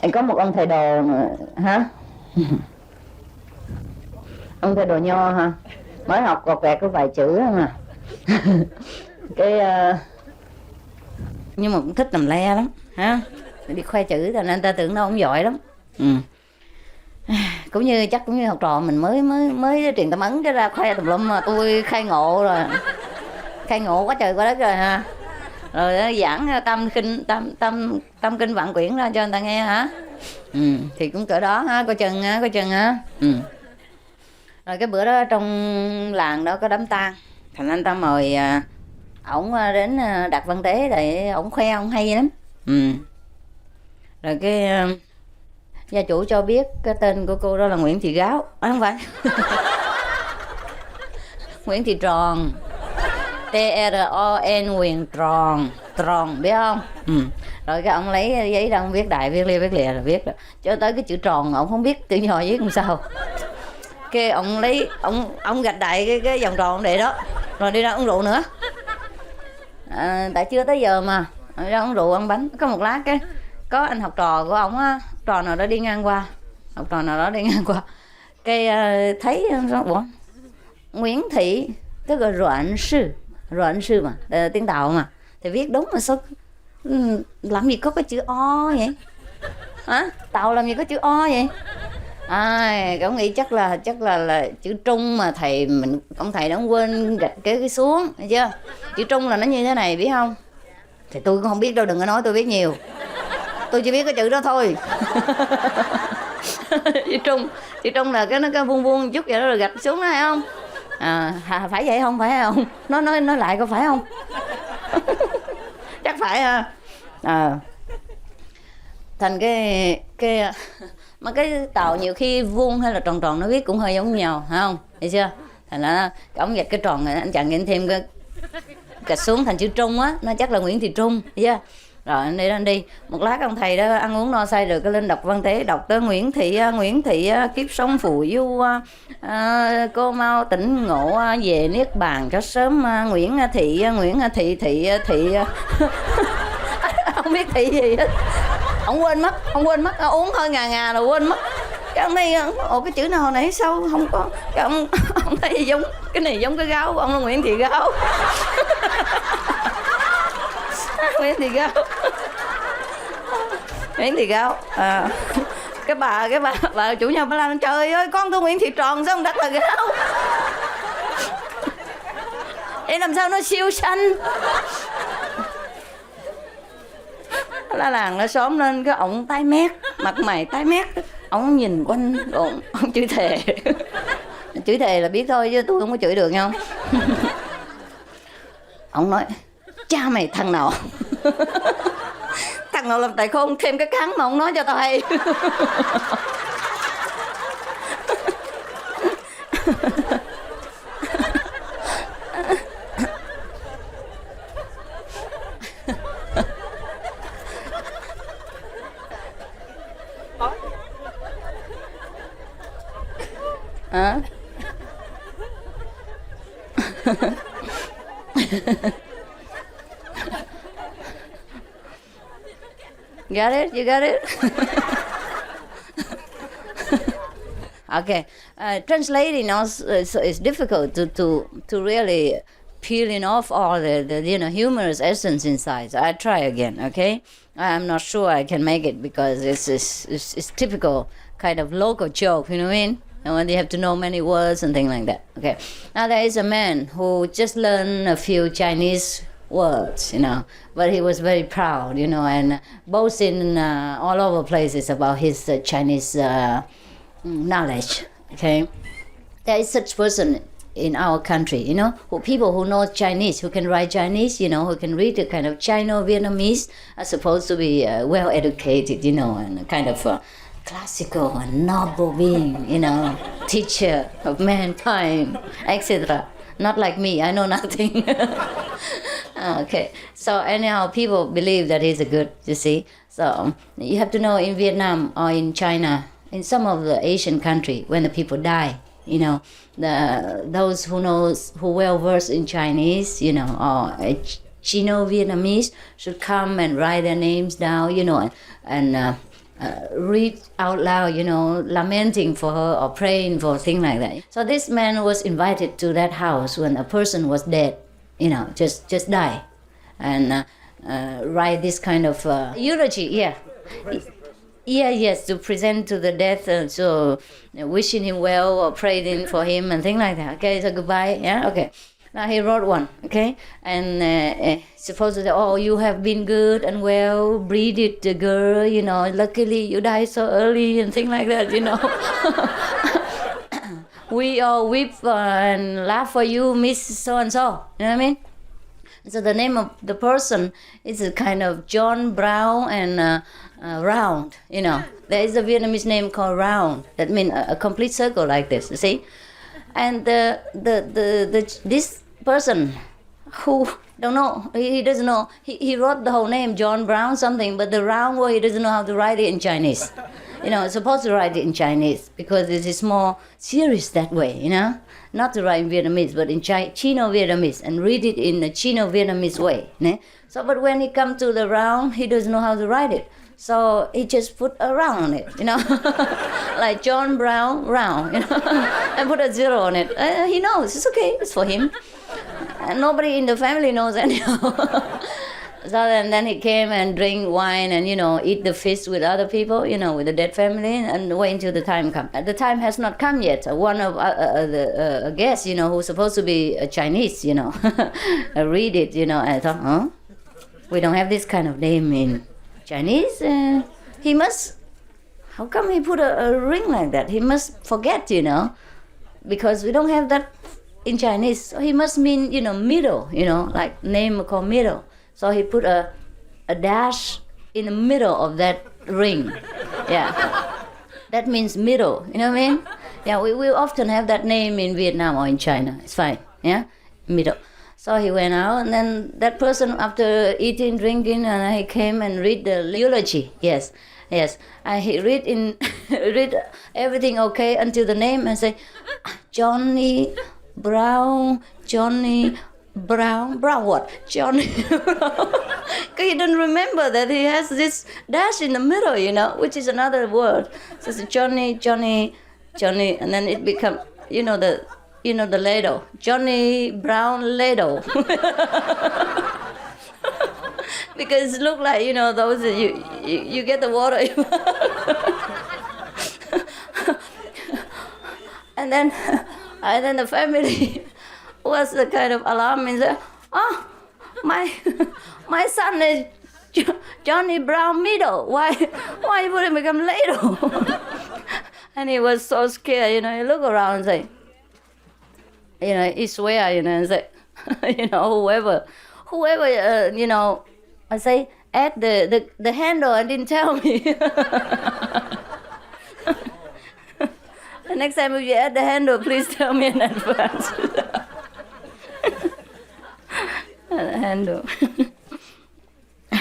Anh có một ông thầy đồ hả? Ông thầy đồ nho hả? Mới học gọt gẹt có vài chữ không à. Cái nhưng mà cũng thích làm le lắm ha, đi khoe chữ cho nên người ta tưởng đâu ông giỏi lắm. Cũng như chắc cũng như học trò mình mới truyền tâm ấn cái ra khoe tùm lum mà tôi khai ngộ rồi, khai ngộ quá trời quá đất rồi ha. Rồi giảng tâm kinh vạn quyển ra cho người ta nghe hả. Thì cũng cỡ đó ha, coi chừng ha. Rồi cái bữa đó trong làng đó có đám tang, thành anh ta mời ổng đến đặt văn tế để ổng khoe ổng hay lắm. Rồi cái gia chủ cho biết cái tên của cô đó là Nguyễn Thị Gáo, không phải. Nguyễn Thị Tròn, Tron, Nguyễn Tròn biết không? Rồi cái ông lấy giấy ra ông viết đại, viết lìa rồi viết rồi cho tới cái chữ tròn ông không biết chữ nhỏ viết làm sao. Cái ông lấy ông gạch đại cái vòng tròn để đó rồi đi ra uống rượu nữa. Tại chưa tới giờ mà ra uống rượu ăn bánh. Có một lát cái có anh học trò của ông á, trò nào đó đi ngang qua, cái thấy bộ Nguyễn Thị tức là Ruận sư mà tiếng Tàu mà thì viết đúng mà sao làm gì có cái chữ O vậy hả? Tàu làm gì có chữ O vậy? Cậu nghĩ chắc là chữ Trung mà thầy mình ông thầy đã quên gạch cái xuống, thấy chưa? Chữ Trung là nó như thế này biết không? Thì tôi cũng không biết đâu, đừng có nói tôi biết nhiều, tôi chỉ biết cái chữ đó thôi. chữ Trung là cái vuông chút vậy đó rồi gạch xuống đó, hay không? Phải vậy không? Phải không? Nói lại có phải không? Chắc phải ha. Thành cái mà cái tàu nhiều khi vuông hay là tròn nó viết cũng hơi giống nhau, phải không? Thấy chưa? Thành ra ông gạch cái tròn này anh chàng nhìn thêm cái gạch xuống thành chữ Trung á, nó chắc là Nguyễn Thị Trung, thấy chưa? Rồi anh đi một lát ông thầy đó ăn uống no say được cái lên đọc văn tế, đọc tới Nguyễn Thị kiếp sống phù du, cô mau tỉnh ngộ về niết bàn cho sớm, Nguyễn Thị không biết thị gì hết, ông quên mất uống hơi ngà rồi quên mất. Cái ông này cái chữ nào nãy sao không có, cái ông thấy giống cái này giống cái Gáo của ông là Nguyễn Thị Gáo. Nguyễn Thị Gáo cái bà chủ nhà bà làm trời ơi con tôi Nguyễn Thị Tròn sao không đặt là Gáo. Để làm sao nó siêu xanh. La làng nó xóm lên cái ổng tái mét, mặt mày tái mét, ổng nhìn quanh ông chửi thề. Chửi thề là biết thôi chứ tôi không có chửi được nhau. Ông nói cha mày thằng nào thằng nào làm tài khôn thêm cái cắn mà ông nói cho tao hay. Got it? You got it? Okay. Translating also is difficult to really peeling off all the humorous essence inside. So I try again. Okay. I'm not sure I can make it because it's typical kind of local joke. You know what I mean? And you have to know many words and things like that. Okay. Now there is a man who just learned a few Chinese words, but he was very proud, and boasting all over places about his Chinese knowledge. Okay. There is such person in our country, people who know Chinese, who can write Chinese, who can read the kind of Chino-Vietnamese, are supposed to be well educated, and kind of classical and noble being, teacher of mankind, etc. Not like me, I know nothing. Okay, so anyhow, people believe that he's a good, you see. So you have to know in Vietnam or in China, in some of the Asian country, when the people die, those who well versed in Chinese, or Chino-Vietnamese should come and write their names down, and read out loud, lamenting for her or praying for things like that. So this man was invited to that house when a person was dead, just die, and write this kind of eulogy. Yeah. Yeah, yes, to present to the death, so wishing him well or praying for him and things like that. Okay, so goodbye. Yeah, okay. Now he wrote one, okay, and supposed to say, oh, you have been good and well, breathe it, girl, luckily you died so early and things like that, We all weep and laugh for you, Miss So-and-so, you know what I mean? So the name of the person is a kind of John Brown and Round, There is a Vietnamese name called Round, that means a complete circle like this, you see? And this person who don't know, he doesn't know, he wrote the whole name John Brown something, but the round word he doesn't know how to write it in Chinese. Supposed to write it in Chinese because it is more serious that way, not to write in Vietnamese, but in Chino-Vietnamese, and read it in a Chino-Vietnamese way. So, but when he come to the round, he doesn't know how to write it. So he just put a round on it, like John Brown round, and put a zero on it. He knows, it's okay, it's for him. And nobody in the family knows anyhow. So then he came and drink wine and, eat the fish with other people, with the dead family, and wait until the time comes. The time has not come yet. One of the guests, who's supposed to be a Chinese, read it, I thought, we don't have this kind of name in Chinese. He must, how come he put a ring like that? He must forget, because we don't have that in Chinese. So he must mean, middle, like name called middle. So he put a dash in the middle of that ring. Yeah. That means middle, you know what I mean? Yeah, we often have that name in Vietnam or in China. It's fine, yeah? Middle. So he went out, and then that person, after eating, drinking, and he came and read the eulogy. Yes. And he read everything okay until the name and say, Johnny Brown what? Johnny Brown. Because he didn't remember that he has this dash in the middle, which is another word. So it's Johnny, and then it becomes, the ladle. Johnny Brown ladle. Because it look like, those you get the water. and then the family was the kind of alarm and said, oh, my son is Johnny Brown Middle. Why would it become ladle? And he was so scared, he looked around and say, he swear, and say, whoever, I say, add the handle and didn't tell me. The next time if you add the handle, please tell me in advance. The handle.